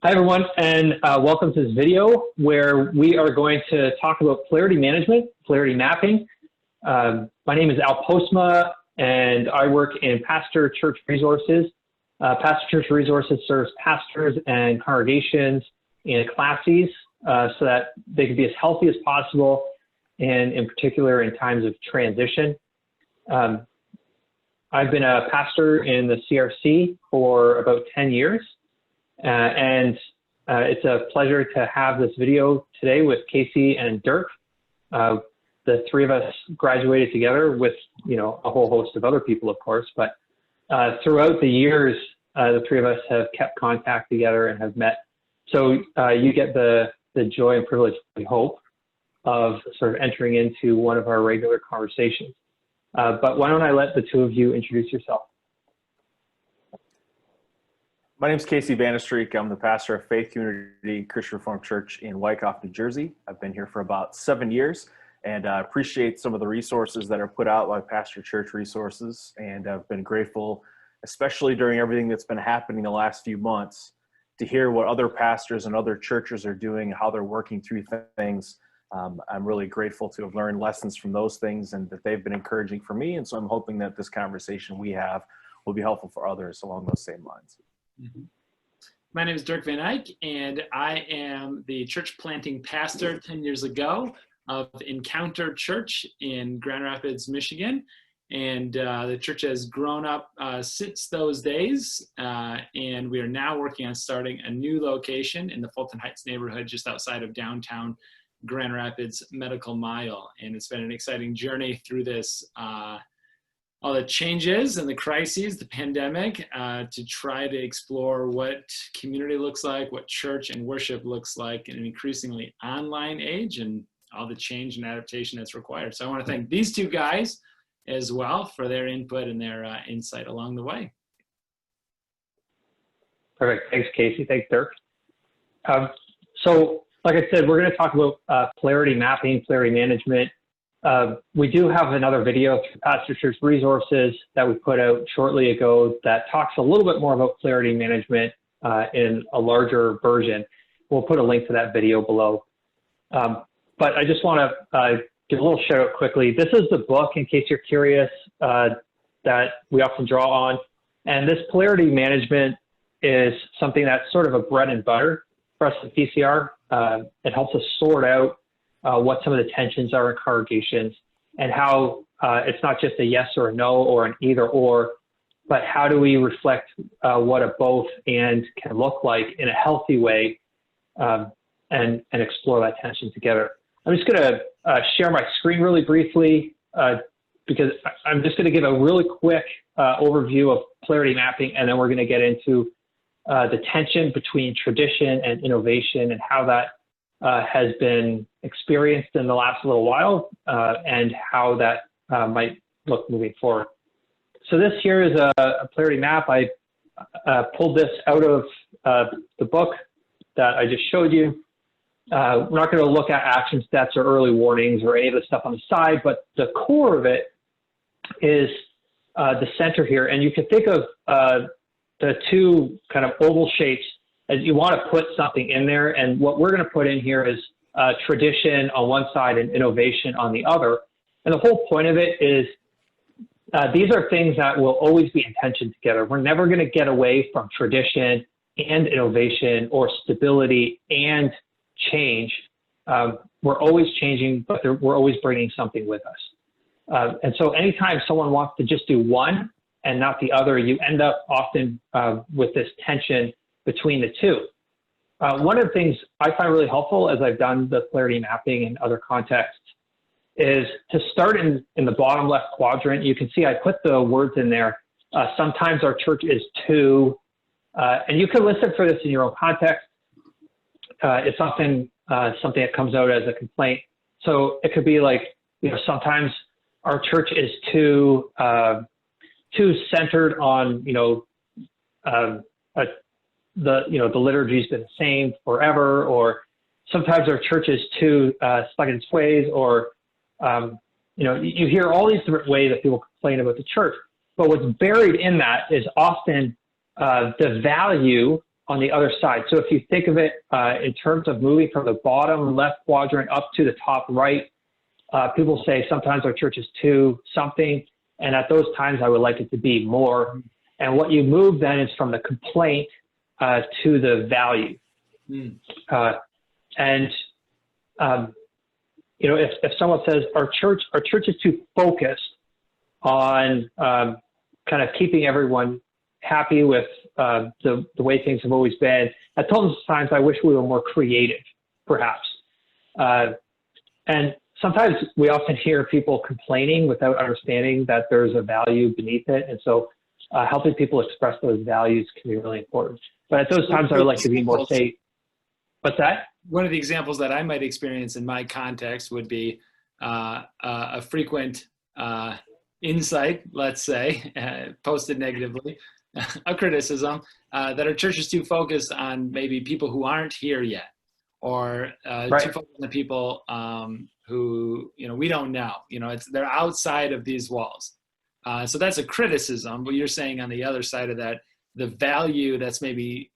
Hi everyone, and welcome to this video where we are going to talk about polarity management, polarity mapping. My name is Postma, and I work in Pastor Church Resources. Pastor Church Resources serves pastors and congregations and classes so that they can be as healthy as possible, and in particular in times of transition. I've been a pastor in the CRC for about 10 years. It's a pleasure to have this video today with KC and Dirk. The three of us graduated together with, a whole host of other people, of course, but throughout the years, the three of us have kept contact together and have met. So you get the joy and privilege, we hope, of sort of entering into one of our regular conversations. But why don't I let the two of you introduce yourself? My name is KC Vande Streek. I'm the pastor of Faith Community Christian Reformed Church in Wyckoff, New Jersey. I've been here for about 7 years, and I appreciate some of the resources that are put out by Pastor Church Resources, and I've been grateful, especially during everything that's been happening the last few months, to hear what other pastors and other churches are doing and how they're working through things. I'm really grateful to have learned lessons from those things and that they've been encouraging for me, and so I'm hoping that this conversation we have will be helpful for others along those same lines. Mm-hmm. My name is Dirk vanEyk, and I am the church planting pastor 10 years ago of Encounter Church in Grand Rapids, Michigan. And the church has grown up since those days, and we are now working on starting a new location in the Fulton Heights neighborhood just outside of downtown Grand Rapids Medical Mile. And it's been an exciting journey through this all the changes and the crises, the pandemic, to try to explore what community looks like, what church and worship looks like in an increasingly online age, and all the change and adaptation that's required. So I want to thank these two guys as well for their input and their insight along the way. Perfect. Thanks, Casey. Thanks, Dirk. So, like I said, we're going to talk about polarity mapping, polarity management. We do have another video through Pastor Church Resources that we put out shortly ago that talks a little bit more about polarity management in a larger version. We'll put a link to that video below. But I just want to give a little shout out quickly. This is the book, in case you're curious, that we often draw on. And this polarity management is something that's sort of a bread and butter for us at PCR. It helps us sort out what some of the tensions are in congregations, and how it's not just a yes or a no or an either or, but how do we reflect what a both and can look like in a healthy way, and explore that tension together. I'm just going to share my screen really briefly because I'm just going to give a really quick overview of polarity mapping, and then we're going to get into the tension between tradition and innovation and how that has been experienced in the last little while, and how that might look moving forward. So this here is a polarity map. I pulled this out of the book that I just showed you. We're not going to look at action steps or early warnings or any of the stuff on the side, but the core of it is the center here. And you can think of the two kind of oval shapes as you want to put something in there. And what we're going to put in here is tradition on one side and innovation on the other. And the whole point of it is these are things that will always be in tension together. We're never going to get away from tradition and innovation, or stability and change. We're always changing, but we're always bringing something with us. And so anytime someone wants to just do one and not the other, you end up often with this tension between the two. One of the things I find really helpful as I've done the polarity mapping in other contexts is to start in the bottom left quadrant. You can see I put the words in there. Sometimes our church is two, and you can listen for this in your own context. It's often something that comes out as a complaint. So it could be like, sometimes our church is too centered on, the liturgy's been the same forever, or sometimes our church is too stuck in its ways, or you hear all these different ways that people complain about the church. But what's buried in that is often the value on the other side. So if you think of it in terms of moving from the bottom left quadrant up to the top right, people say sometimes our church is too something, and at those times I would like it to be more. And what you move then is from the complaint to the value. You know, if someone says our church is too focused on kind of keeping everyone happy with the way things have always been, at those times I wish we were more creative, perhaps. And sometimes we often hear people complaining without understanding that there's a value beneath it. And so helping people express those values can be really important. But at those times I would like to be more safe. What's that? One of the examples that I might experience in my context would be a frequent insight, let's say, posted negatively, a criticism that our church is too focused on maybe people who aren't here yet, or too focused on the people who, you know, we don't know. You know, they're outside of these walls. So that's a criticism. But you're saying on the other side of that, the value that's maybe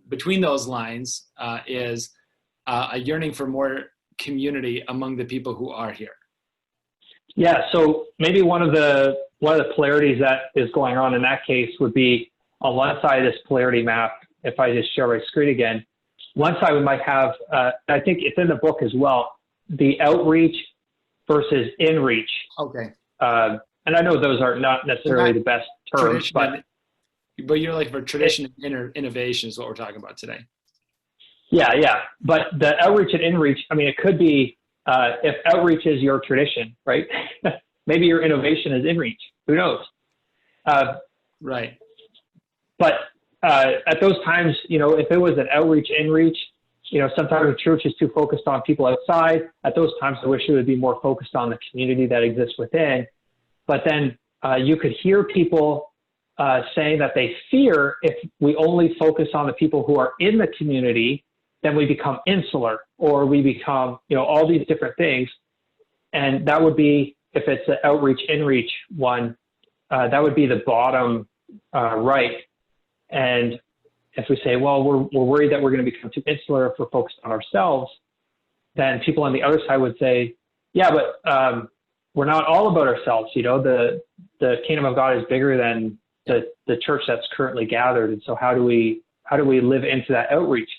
between those lines is a yearning for more community among the people who are here. Yeah, so maybe one of the polarities that is going on in that case would be on one side of this polarity map. If I just share my screen again, one side we might have, I think it's in the book as well, the outreach versus inreach. Okay. And I know those are not necessarily the best terms, but you're like for tradition and innovation is what we're talking about today. Yeah. But the outreach and inreach, I mean, it could be if outreach is your tradition, right? Maybe your innovation is inreach. Who knows? Right. But at those times, you know, if it was an outreach, inreach, you know, sometimes the church is too focused on people outside. At those times, I wish it would be more focused on the community that exists within. But then you could hear people saying that they fear if we only focus on the people who are in the community, then we become insular, or we become, you know, all these different things. And that would be, if it's the outreach, inreach one, that would be the bottom right. And if we say, well, we're worried that we're going to become too insular if we're focused on ourselves, then people on the other side would say, yeah, but we're not all about ourselves. You know, the kingdom of God is bigger than the church that's currently gathered. And so how do we live into that outreach?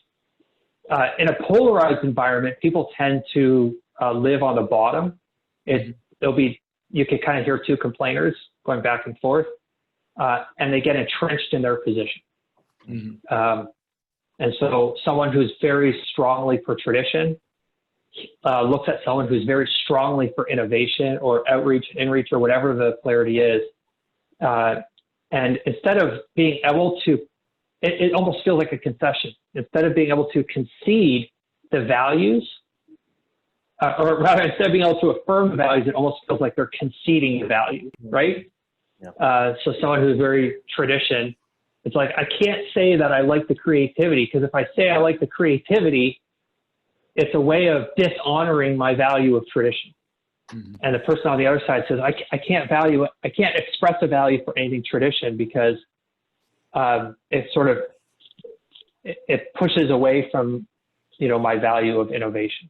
In a polarized environment, people tend to live on the bottom. You can kind of hear two complainers going back and forth, and they get entrenched in their position. Mm-hmm. And so someone who's very strongly for tradition looks at someone who's very strongly for innovation or outreach, inreach, or whatever the polarity is. And instead of being able to, it almost feels like a concession. Instead of being able to concede the values, or rather, instead of being able to affirm the values, it almost feels like they're conceding the value, right? Yeah. So someone who's very tradition, it's like, I can't say that I like the creativity, because if I say I like the creativity, it's a way of dishonoring my value of tradition. Mm-hmm. And the person on the other side says, I can't express a value for anything tradition, because it pushes away from, you know, my value of innovation.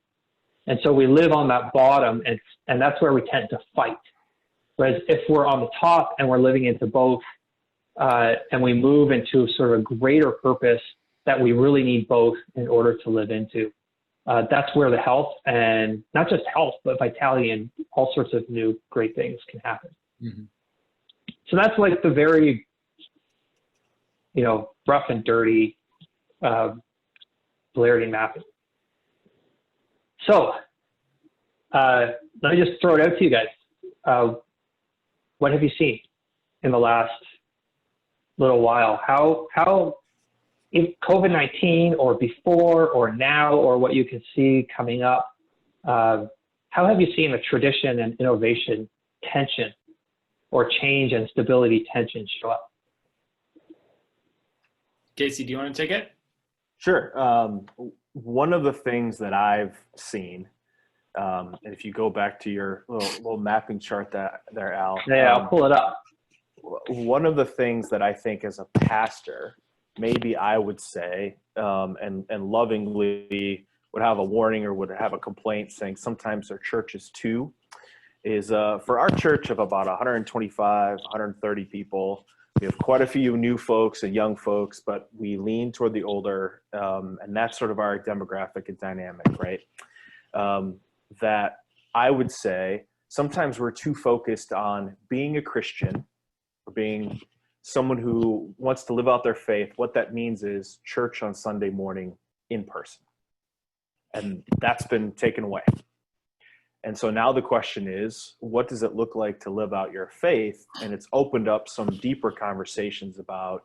And so we live on that bottom, and that's where we tend to fight. Whereas if we're on the top and we're living into both, and we move into sort of a greater purpose that we really need both in order to live into, that's where the health, and not just health, but vitality and all sorts of new great things can happen. Mm-hmm. So that's like the very, you know, rough and dirty polarity mapping. So let me just throw it out to you guys. What have you seen in the last little while? How in COVID-19 or before or now, or what you can see coming up, how have you seen the tradition and innovation tension, or change and stability tension show up? Casey, do you want to take it? Sure. One of the things that I've seen, and if you go back to your little mapping chart there, Al. Yeah, I'll pull it up. One of the things that I think as a pastor maybe I would say, and lovingly would have a warning or would have a complaint saying sometimes their churches too, is for our church of about 125, 130 people, we have quite a few new folks and young folks, but we lean toward the older, and that's sort of our demographic and dynamic, right? That I would say sometimes we're too focused on being a Christian or being someone who wants to live out their faith. What that means is church on Sunday morning in person. And that's been taken away. And so now the question is, what does it look like to live out your faith? And it's opened up some deeper conversations about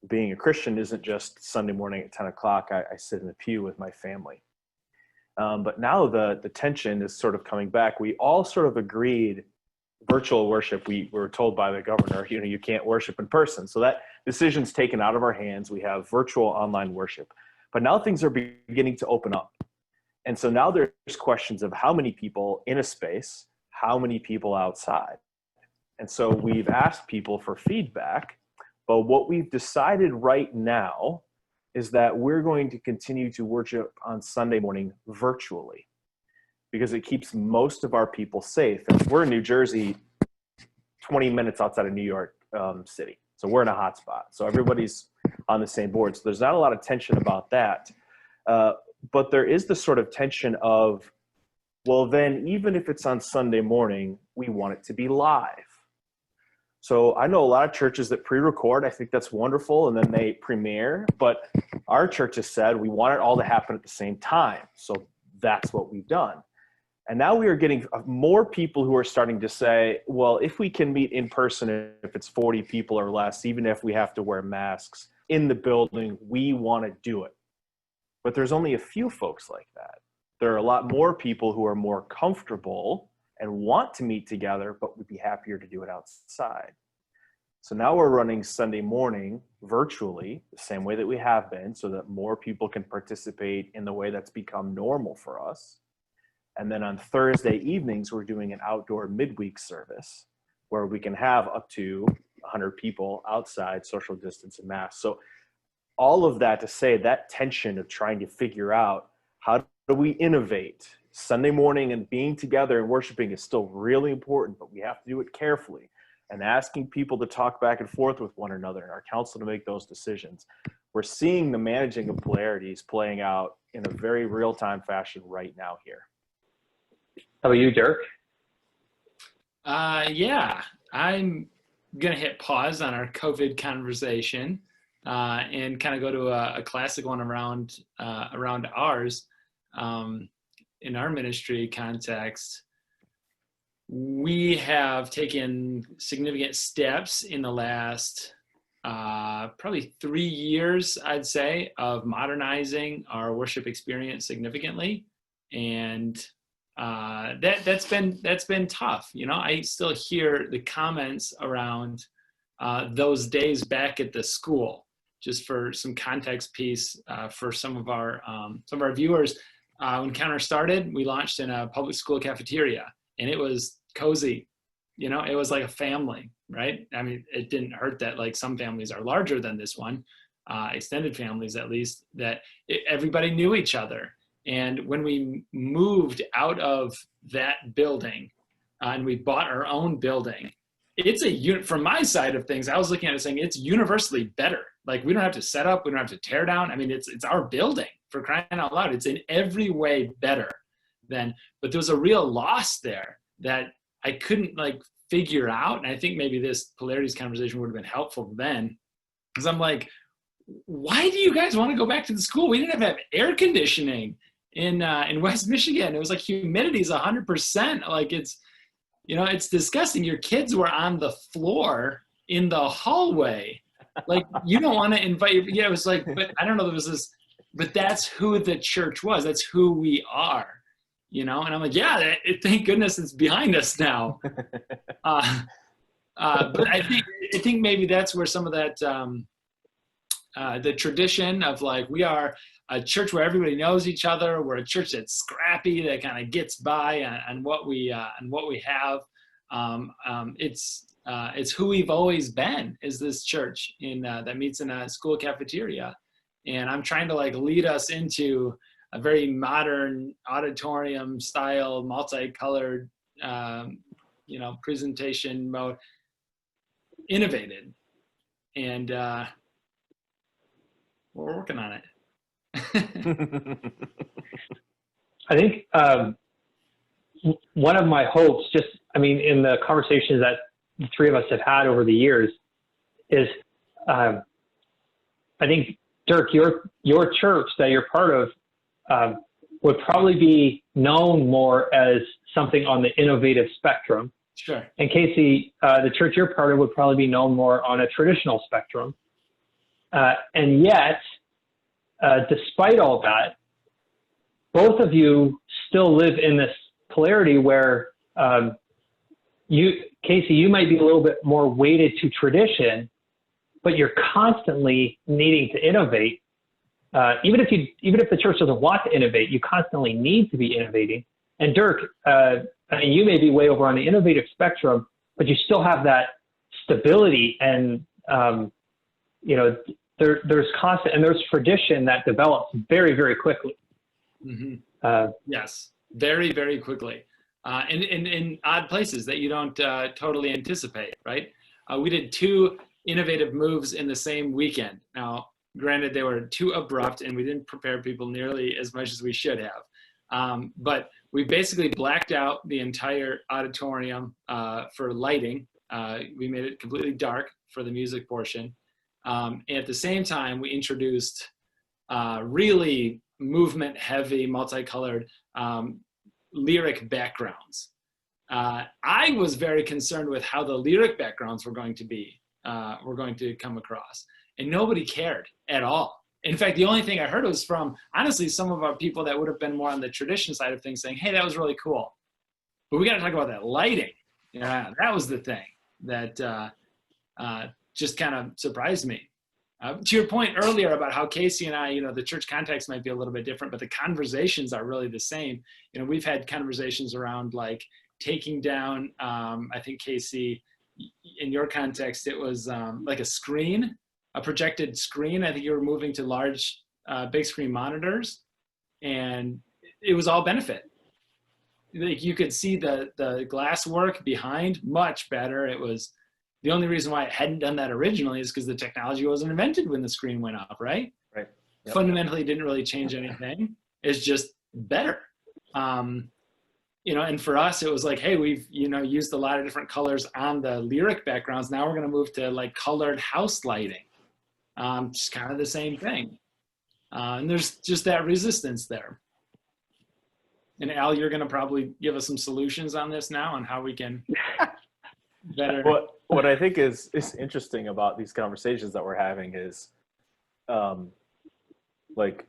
being a Christian isn't just Sunday morning at 10 o'clock, I sit in the pew with my family. But now the tension is sort of coming back. We all sort of agreed virtual worship, we were told by the governor, you can't worship in person. So that decision's taken out of our hands. We have virtual online worship. But now things are beginning to open up. And so now there's questions of how many people in a space, how many people outside. And so we've asked people for feedback, but what we've decided right now is that we're going to continue to worship on Sunday morning virtually, because it keeps most of our people safe. And we're in New Jersey, 20 minutes outside of New York City. So we're in a hot spot. So everybody's on the same board. So there's not a lot of tension about that. But there is the sort of tension of, well, then even if it's on Sunday morning, we want it to be live. So I know a lot of churches that pre-record. I think that's wonderful. And then they premiere. But our church has said we want it all to happen at the same time. So that's what we've done. And now we are getting more people who are starting to say, well, if we can meet in person, if it's 40 people or less, even if we have to wear masks in the building, we want to do it. But there's only a few folks like that. There are a lot more people who are more comfortable and want to meet together, but would be happier to do it outside. So now we're running Sunday morning virtually, the same way that we have been, so that more people can participate in the way that's become normal for us. And then on Thursday evenings, we're doing an outdoor midweek service where we can have up to 100 people outside, social distance and masks. So all of that to say that tension of trying to figure out how do we innovate. Sunday morning and being together and worshiping is still really important, but we have to do it carefully and asking people to talk back and forth with one another and our council to make those decisions. We're seeing the managing of polarities playing out in a very real-time fashion right now here. How about you, Dirk? Yeah, I'm going to hit pause on our COVID conversation and kind of go to a classic one around ours. In our ministry context, we have taken significant steps in the last probably 3 years, I'd say, of modernizing our worship experience significantly. And that's been tough. I still hear the comments around those days back at the school. Just for some context piece for some of our viewers, when Encounter started, we launched in a public school cafeteria, and it was cozy. It was like a family, right? I mean, it didn't hurt that like some families are larger than this one, extended families at least, that everybody knew each other. And when we moved out of that building and we bought our own building, it's from my side of things, I was looking at it saying it's universally better. Like, we don't have to set up, we don't have to tear down. I mean, it's our building, for crying out loud. It's in every way better but there was a real loss there that I couldn't figure out. And I think maybe this polarities conversation would have been helpful then, because I'm like, why do you guys want to go back to the school? We didn't have air conditioning in West Michigan. It was like humidity is 100%. Like, it's disgusting. Your kids were on the floor in the hallway. Like, you don't want to invite it was like, but I don't know, there was this, but that's who the church was. That's who we are, and I'm like, yeah, thank goodness it's behind us now. But I think maybe that's where some of that, the tradition of we are a church where everybody knows each other. We're a church that's scrappy, that kind of gets by on what we have. It's who we've always been, is this church that meets in a school cafeteria. And I'm trying to like lead us into a very modern auditorium style, multicolored, presentation mode, innovated. And we're working on it. I think one of my hopes, in the conversations that the three of us have had over the years, is I think, Dirk, your church that you're part of would probably be known more as something on the innovative spectrum. Sure. And Casey, the church you're part of would probably be known more on a traditional spectrum. And yet, despite all that, both of you still live in this polarity where Casey, you might be a little bit more weighted to tradition, but you're constantly needing to innovate. Even if the church doesn't want to innovate, you constantly need to be innovating. And Dirk, you may be way over on the innovative spectrum, but you still have that stability, and there's constant, and there's tradition that develops very, very quickly. Mm-hmm. Yes, very, very quickly, and in odd places that you don't totally anticipate. Right? We did 2 innovative moves in the same weekend. Now, granted, they were too abrupt, and we didn't prepare people nearly as much as we should have. But we basically blacked out the entire auditorium for lighting. We made it completely dark for the music portion. And at the same time, we introduced really movement-heavy, multicolored lyric backgrounds. I was very concerned with how the lyric backgrounds were going to come across, and nobody cared at all. In fact, the only thing I heard was from, honestly, some of our people that would have been more on the tradition side of things saying, hey, that was really cool, but we got to talk about that lighting. Yeah, that was the thing that just kind of surprised me. To your point earlier about how Casey and I, the church context might be a little bit different, but the conversations are really the same. We've had conversations around like taking down, I think Casey, in your context, it was like a projected screen. I think you were moving to large, big screen monitors, and it was all benefit. Like you could see the glass work behind much better. It was the only reason why it hadn't done that originally is because the technology wasn't invented when the screen went up, right? Right. Yep. Fundamentally didn't really change anything. It's just better. And for us, it was like, hey, we've, used a lot of different colors on the lyric backgrounds. Now we're going to move to like colored house lighting. Just kind of the same thing. And there's just that resistance there. And Al, you're going to probably give us some solutions on this now on how we can better. What I think is interesting about these conversations that we're having is, like,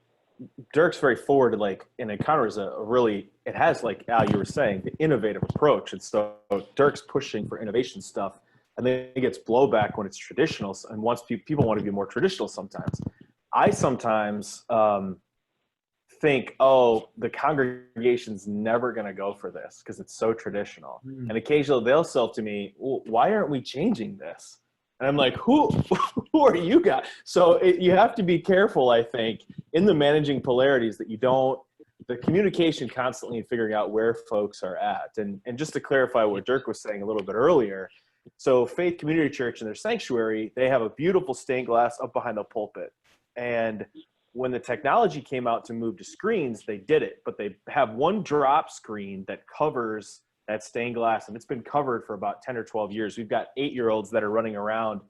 Dirk's very forward, like, and encounters it has, like Al, you were saying, the innovative approach. And so Dirk's pushing for innovation stuff, and then it gets blowback when it's traditional, and once people want to be more traditional sometimes. I sometimes think, the congregation's never going to go for this because it's so traditional. And occasionally they'll say to me, well, why aren't we changing this? And I'm like, who are you guys? So you have to be careful, I think, in the managing polarities that the communication constantly figuring out where folks are at. And just to clarify what Dirk was saying a little bit earlier, so Faith Community Church in their sanctuary, they have a beautiful stained glass up behind the pulpit. And when the technology came out to move to screens, they did it, but they have one drop screen that covers that stained glass, and it's been covered for about 10 or 12 years. We've got 8-year-olds that are running around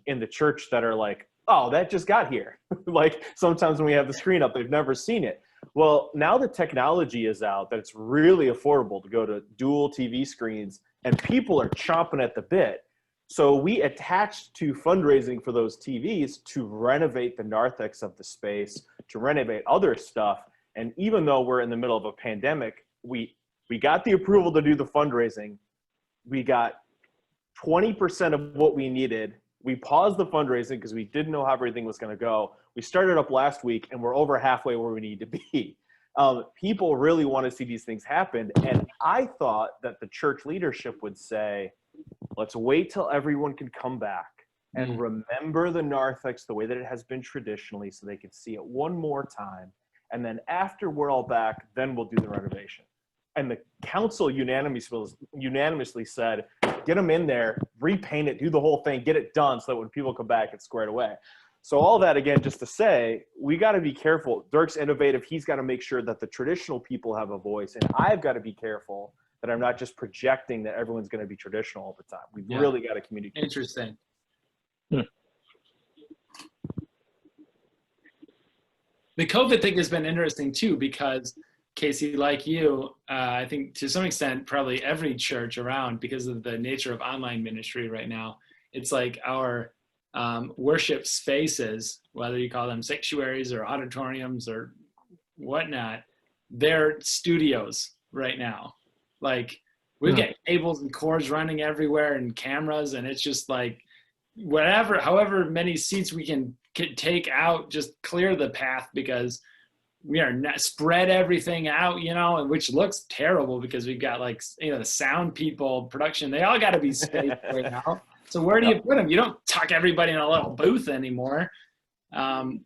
in the church that are like, oh, that just got here. Like sometimes when we have the screen up, they've never seen it. Well, now the technology is out that it's really affordable to go to dual TV screens, and people are chomping at the bit. So we attached to fundraising for those TVs to renovate the narthex of the space, to renovate other stuff. And even though we're in the middle of a pandemic, we got the approval to do the fundraising. We got 20% of what we needed. We paused the fundraising because we didn't know how everything was going to go. We started up last week, and we're over halfway where we need to be. People really want to see these things happen. And I thought that the church leadership would say, Let's wait till everyone can come back and remember the narthex the way that it has been traditionally so they can see it one more time. And then after we're all back, then we'll do the renovation. And the council unanimously said, get them in there, repaint it, do the whole thing, get it done so that when people come back, it's squared away. So all that, again, just to say, we got to be careful. Dirk's innovative. He's got to make sure that the traditional people have a voice. And I've got to be careful that I'm not just projecting that everyone's going to be traditional all the time. We've really got to communicate. Interesting. The COVID thing has been interesting too, because Casey, like you, I think to some extent, probably every church around, because of the nature of online ministry right now, it's like our worship spaces, whether you call them sanctuaries or auditoriums or whatnot, they're studios right now. Like we've got cables and cords running everywhere and cameras, and it's just like however many seats we can take out, just clear the path, because we are not spread everything out, and which looks terrible because we've got the sound people, production, they all got to be spaced right now. So where do you put them? You don't tuck everybody in a little booth anymore. And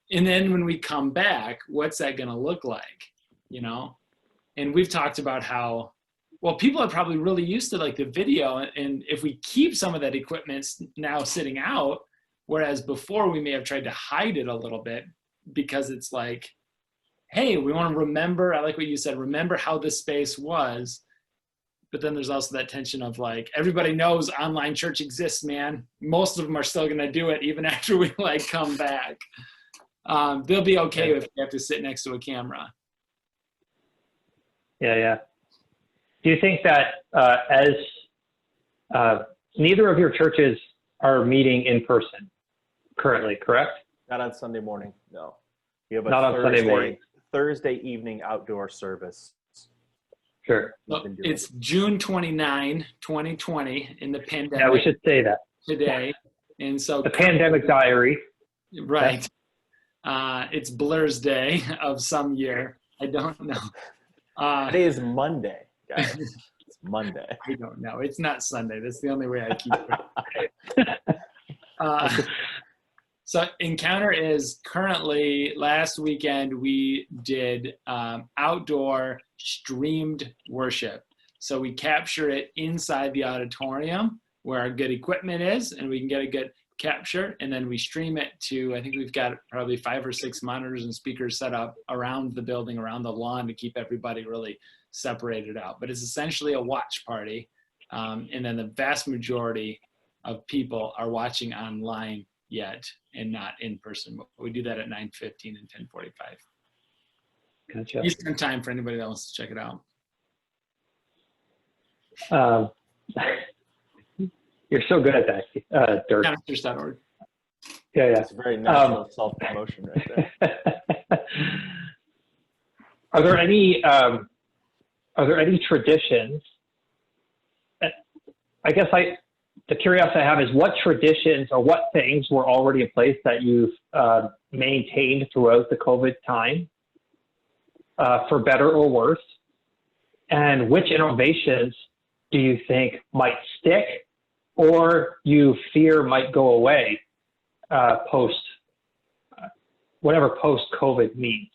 then when we come back, what's that going to look like? And we've talked about how, well, people are probably really used to the video. And if we keep some of that equipment now sitting out, whereas before we may have tried to hide it a little bit because it's like, hey, we want to remember, I like what you said, remember how this space was. But then there's also that tension of everybody knows online church exists, man. Most of them are still going to do it even after we come back. They'll be okay if they have to sit next to a camera. Yeah. Do you think that as neither of your churches are meeting in person currently, correct? Not on Sunday morning, no. We have Not on Sunday morning. Thursday evening outdoor service. Sure. Well, it's June 29, 2020 in the pandemic. Yeah, we should say that. Today. And so the pandemic diary. Right. It's Blur's Day of some year. I don't know. Today is Monday, guys. It's Monday. I don't know. It's not Sunday. That's the only way I keep it. So Encounter is currently, last weekend, we did outdoor streamed worship. So we capture it inside the auditorium where our good equipment is, and we can get a good capture, and then we stream it to, I think we've got probably 5 or 6 monitors and speakers set up around the building, around the lawn, to keep everybody really separated out. But it's essentially a watch party, and then the vast majority of people are watching online yet and not in person. We do that at 9:15 and 10:45. Gotcha. Eastern time for anybody that wants to check it out. You're so good at that, Dirk. Counterchurch.org. Yeah. It's a very natural self-promotion right there. Are there any traditions? I guess the curiosity I have is what traditions or what things were already in place that you've maintained throughout the COVID time, for better or worse, and which innovations do you think might stick or you fear might go away whatever post-COVID means?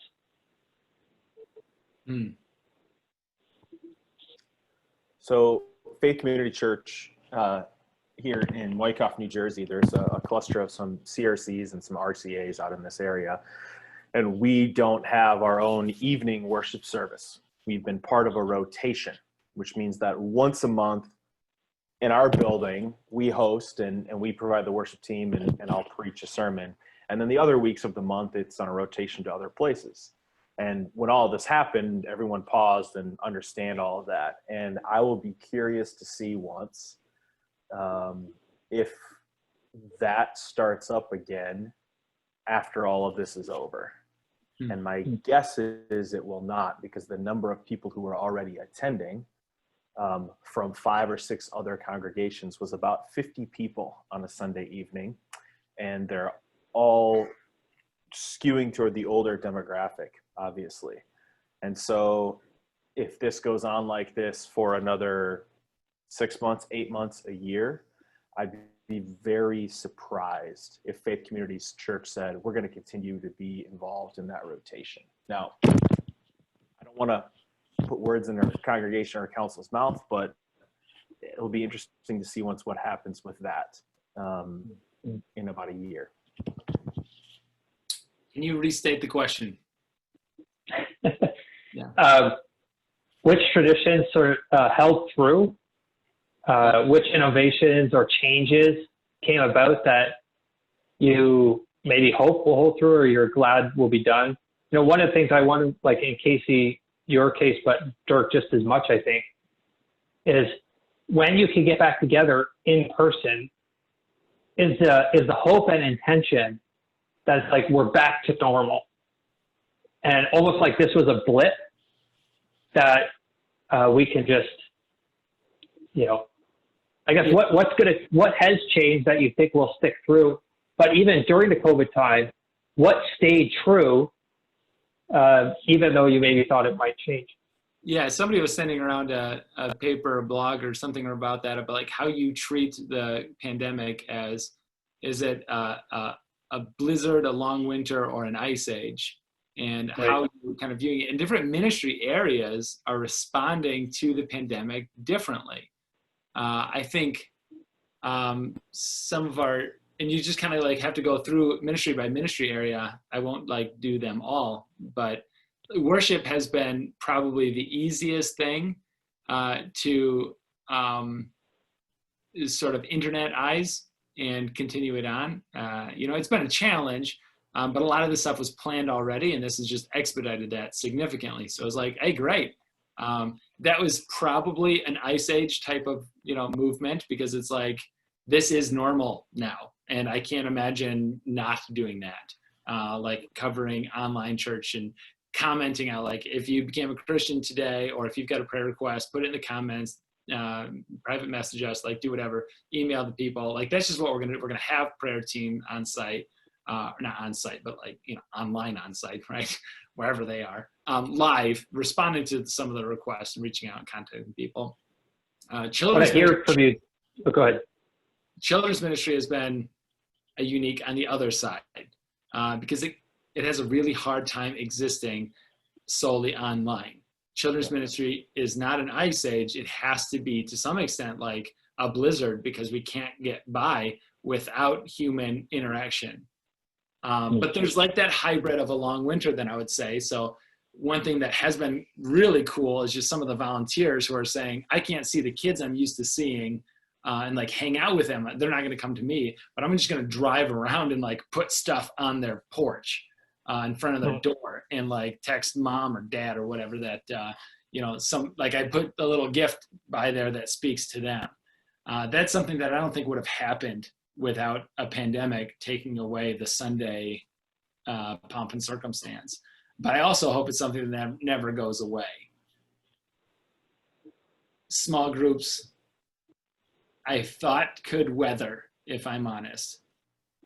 So Faith Community Church here in Wyckoff, New Jersey, there's a cluster of some CRCs and some RCAs out in this area. And we don't have our own evening worship service. We've been part of a rotation, which means that once a month in our building, we host and we provide the worship team and I'll preach a sermon. And then the other weeks of the month, it's on a rotation to other places. And when all this happened, everyone paused and understand all of that. And I will be curious to see once if that starts up again after all of this is over. And my guess is it will not, because the number of people who are already attending from 5 or 6 other congregations was about 50 people on a Sunday evening. And they're all skewing toward the older demographic, obviously. And so if this goes on like this for another 6 months, 8 months, a year, I'd be very surprised if Faith Communities Church said, we're going to continue to be involved in that rotation. Now, I don't want to put words in our congregation or council's mouth, but it'll be interesting to see what happens with that in about a year. Can you restate the question? Yeah. Which traditions sort of held through? Which innovations or changes came about that you maybe hope will hold through or you're glad will be done? You know, one of the things I want to, like in KC, your case, but Dirk just as much, I think, is when you can get back together in person, is the hope and intention that's like we're back to normal. And almost like this was a blip that we can just, you know, I guess what has changed that you think will stick through? But even during the COVID time, what stayed true, even though you maybe thought it might change? Yeah, somebody was sending around a paper, a blog or something about that, about like how you treat the pandemic as, is it a blizzard, a long winter, or an ice age? And right. How you kind of viewing it. And different ministry areas are responding to the pandemic differently. I think some of our, and you just kind of like have to go through ministry by ministry area. I won't like do them all, but worship has been probably the easiest thing to sort of internetize and continue it on. You know, it's been a challenge, but a lot of this stuff was planned already, and this has just expedited that significantly. So it's like, hey, great. That was probably an ice age type of, you know, movement, because it's like, this is normal now. And I can't imagine not doing that. Like covering online church and commenting out, like, if you became a Christian today, or if you've got a prayer request, put it in the comments, private message us, like do whatever, email the people. Like, that's just what we're going to do. We're going to have prayer team on site, not on site, but like, you know, online on site, right? Wherever they are, live, responding to some of the requests and reaching out and contacting people. Children's ministry, go ahead. Children's ministry has been a unique on the other side, because it has a really hard time existing solely online. Children's ministry is not an ice age. It has to be, to some extent, like a blizzard, because we can't get by without human interaction. But there's like that hybrid of a long winter, then I would say. So one thing that has been really cool is just some of the volunteers who are saying, I can't see the kids I'm used to seeing and like hang out with them. They're not going to come to me, but I'm just going to drive around and like put stuff on their porch in front of their door and like text mom or dad or whatever that, you know, some, like I put a little gift by there that speaks to them. That's something that I don't think would have happened without a pandemic taking away the Sunday pomp and circumstance. But I also hope it's something that never goes away. Small groups, I thought could weather, if I'm honest.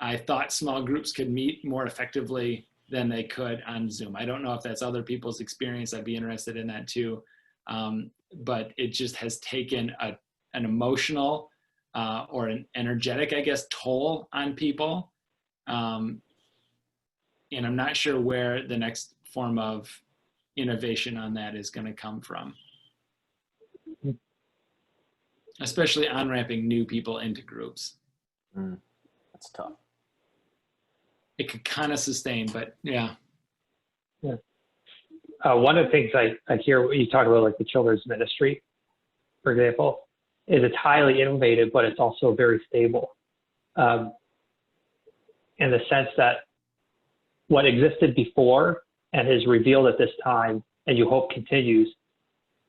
I thought small groups could meet more effectively than they could on Zoom. I don't know if that's other people's experience. I'd be interested in that too. But it just has taken an emotional or an energetic, I guess, toll on people. And I'm not sure where the next form of innovation on that is going to come from. Especially on-ramping new people into groups. That's tough. It could kind of sustain, but yeah. Yeah. One of the things I hear when you talk about, like the children's ministry, for example, is it's highly innovative, but it's also very stable. In the sense that what existed before and is revealed at this time, and you hope continues,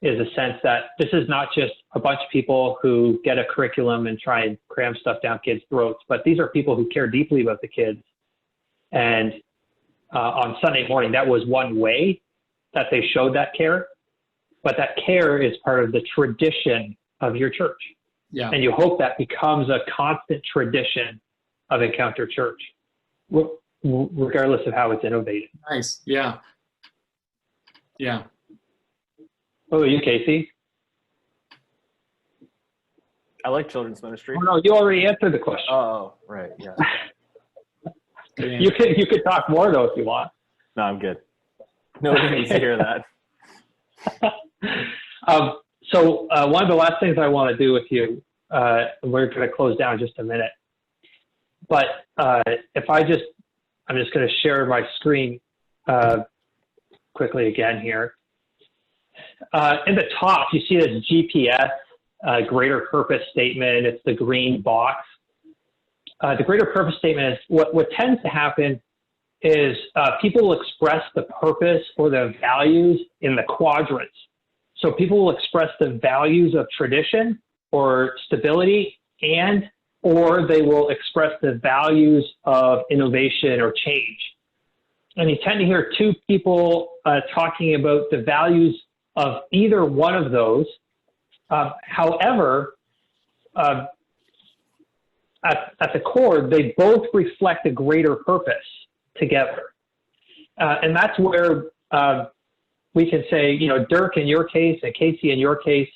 is a sense that this is not just a bunch of people who get a curriculum and try and cram stuff down kids' throats, but these are people who care deeply about the kids. And on Sunday morning, that was one way that they showed that care, but that care is part of the tradition of your church. Yeah. And you hope that becomes a constant tradition of Encounter Church, regardless of how it's innovated. Nice. Yeah. Yeah. Oh, you, Casey? I like children's ministry. Oh, no, you already answered the question. Oh, right. Yeah. You could talk more though if you want. No, I'm good. Nobody needs to hear that. So one of the last things I want to do with you, we're going to close down in just a minute. But I'm just going to share my screen quickly again here. In the top, you see this GPS, greater purpose statement. It's the green box. The greater purpose statement is what tends to happen is people will express the purpose or the values in the quadrants. So people will express the values of tradition or stability, or they will express the values of innovation or change. And you tend to hear two people talking about the values of either one of those. However, at the core, they both reflect a greater purpose together. And that's where we can say, Dirk in your case and Casey in your case,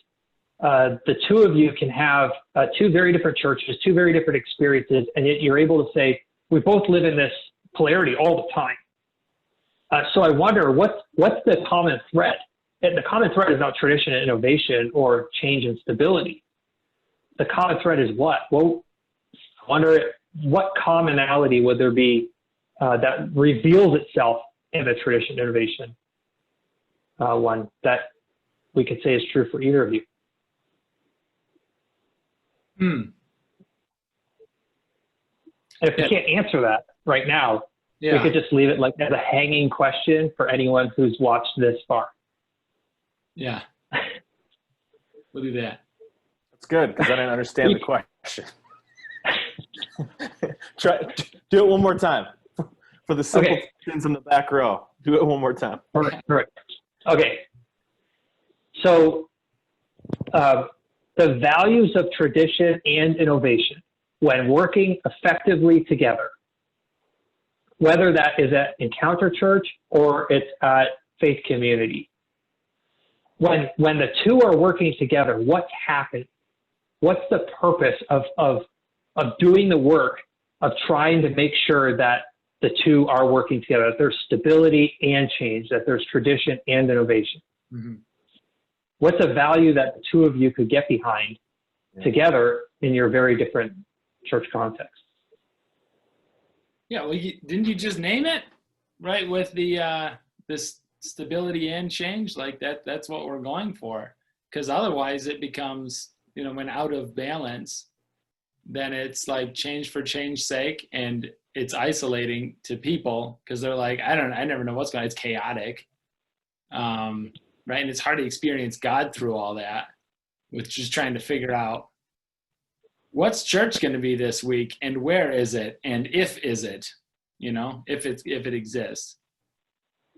the two of you can have two very different churches, two very different experiences, and yet you're able to say, we both live in this polarity all the time. So I wonder, what's the common thread? And the common thread is not tradition and innovation or change and stability. The common thread is what? Well, I wonder what commonality would there be that reveals itself in the tradition and innovation one that we could say is true for either of you. And if you can't answer that right now, we could just leave it like as a hanging question for anyone who's watched this far. Yeah. We'll do that. That's good, because I didn't understand the question. Do it one more time. For the simpletons in the back row, do it one more time. All right. Okay. So the values of tradition and innovation, when working effectively together, whether that is at Encounter Church or it's at Faith Community, when the two are working together, what's happening? What's the purpose of doing the work of trying to make sure that the two are working together, that there's stability and change, that there's tradition and innovation? Mm-hmm. What's a value that the two of you could get behind together in your very different church contexts? Yeah, well, didn't you just name it, right? With the this stability and change, like that's what we're going for. Because otherwise it becomes, when out of balance, then it's like change for change's sake, and it's isolating to people because they're like, I never know what's going on. It's chaotic. Right. And it's hard to experience God through all that, with just trying to figure out what's church going to be this week and where is it? And if is it, if it exists.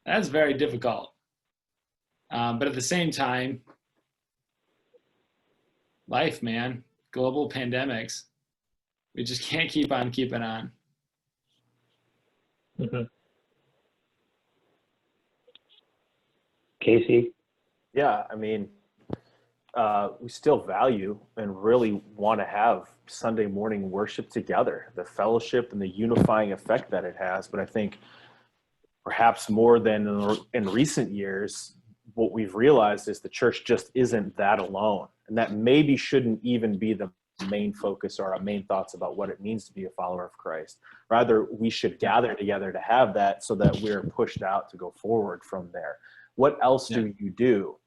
That's very difficult. But at the same time, life, man, global pandemics, we just can't keep on keeping on. Mm-hmm. Casey? Yeah, I mean, we still value and really want to have Sunday morning worship together, the fellowship and the unifying effect that it has. But I think perhaps more than in recent years, what we've realized is the church just isn't that alone. And that maybe shouldn't even be the main focus or our main thoughts about what it means to be a follower of Christ. Rather, we should gather together to have that so that we're pushed out to go forward from there. What else do you do?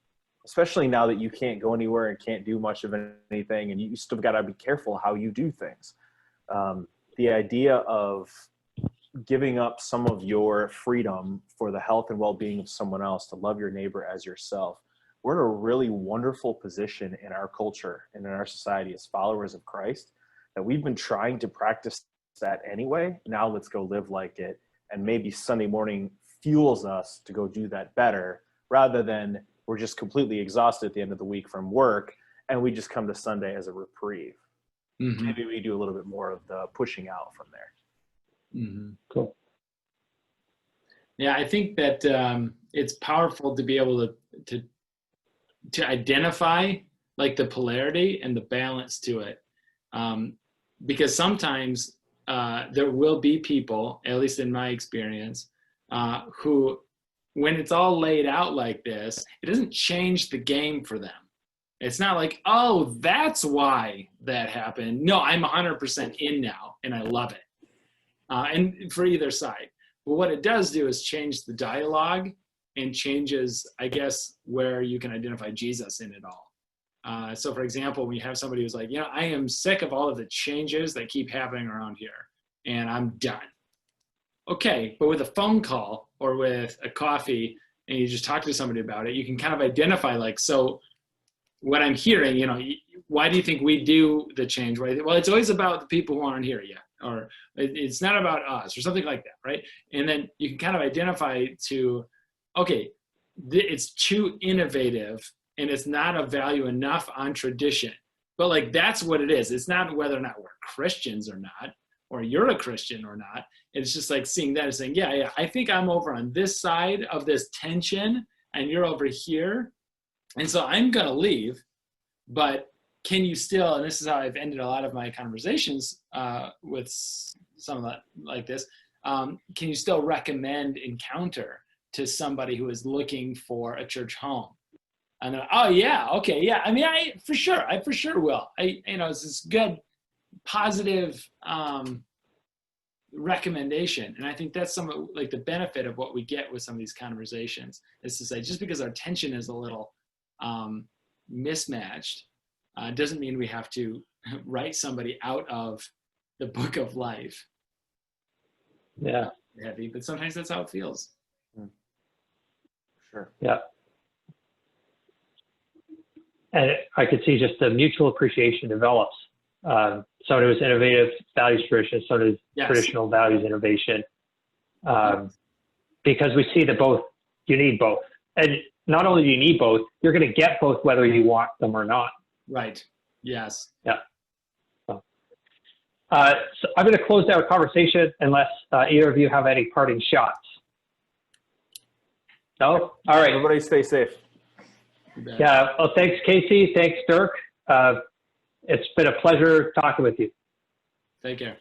Especially now that you can't go anywhere and can't do much of anything, and you still got to be careful how you do things. The idea of giving up some of your freedom for the health and well-being of someone else, to love your neighbor as yourself. We're in a really wonderful position in our culture and in our society as followers of Christ that we've been trying to practice that anyway. Now let's go live like it. And maybe Sunday morning fuels us to go do that better, rather than we're just completely exhausted at the end of the week from work and we just come to Sunday as a reprieve. Mm-hmm. Maybe we do a little bit more of the pushing out from there. Mm-hmm. Cool. Yeah, I think that it's powerful to be able to identify like the polarity and the balance to it. Because sometimes there will be people, at least in my experience, who, when it's all laid out like this, it doesn't change the game for them. It's not like, oh, that's why that happened. No, I'm 100% in now, and I love it. And for either side. But what it does do is change the dialogue and changes, I guess, where you can identify Jesus in it all. So for example, when you have somebody who's like, I am sick of all of the changes that keep happening around here, and I'm done. Okay, but with a phone call or with a coffee, and you just talk to somebody about it, you can kind of identify, like, so what I'm hearing, why do you think we do the change? Right? Well, it's always about the people who aren't here yet, or it's not about us, or something like that, right? And then you can kind of identify to, okay, it's too innovative, and it's not a value enough on tradition. But like, that's what it is. It's not whether or not we're Christians or not, or you're a Christian or not. It's just like seeing that and saying, yeah, I think I'm over on this side of this tension, and you're over here. And so I'm going to leave, but can you still, and this is how I've ended a lot of my conversations with some of that like this, can you still recommend Encounter to somebody who is looking for a church home? And then, oh yeah, okay, yeah. I mean, I for sure will. It's this good, positive recommendation. And I think that's some of like the benefit of what we get with some of these conversations, is to say, just because our tension is a little mismatched, doesn't mean we have to write somebody out of the book of life. Yeah. Heavy, but sometimes that's how it feels. Sure. Yeah. And I could see just the mutual appreciation develops. Someone who's innovative, values tradition, someone who's traditional, values innovation. Because we see that you need both. And not only do you need both, you're going to get both whether you want them or not. Right. Yes. Yeah. So I'm going to close out our conversation unless either of you have any parting shots. No? All right. Everybody stay safe. Yeah. Well, thanks, Casey. Thanks, Dirk. It's been a pleasure talking with you. Take care.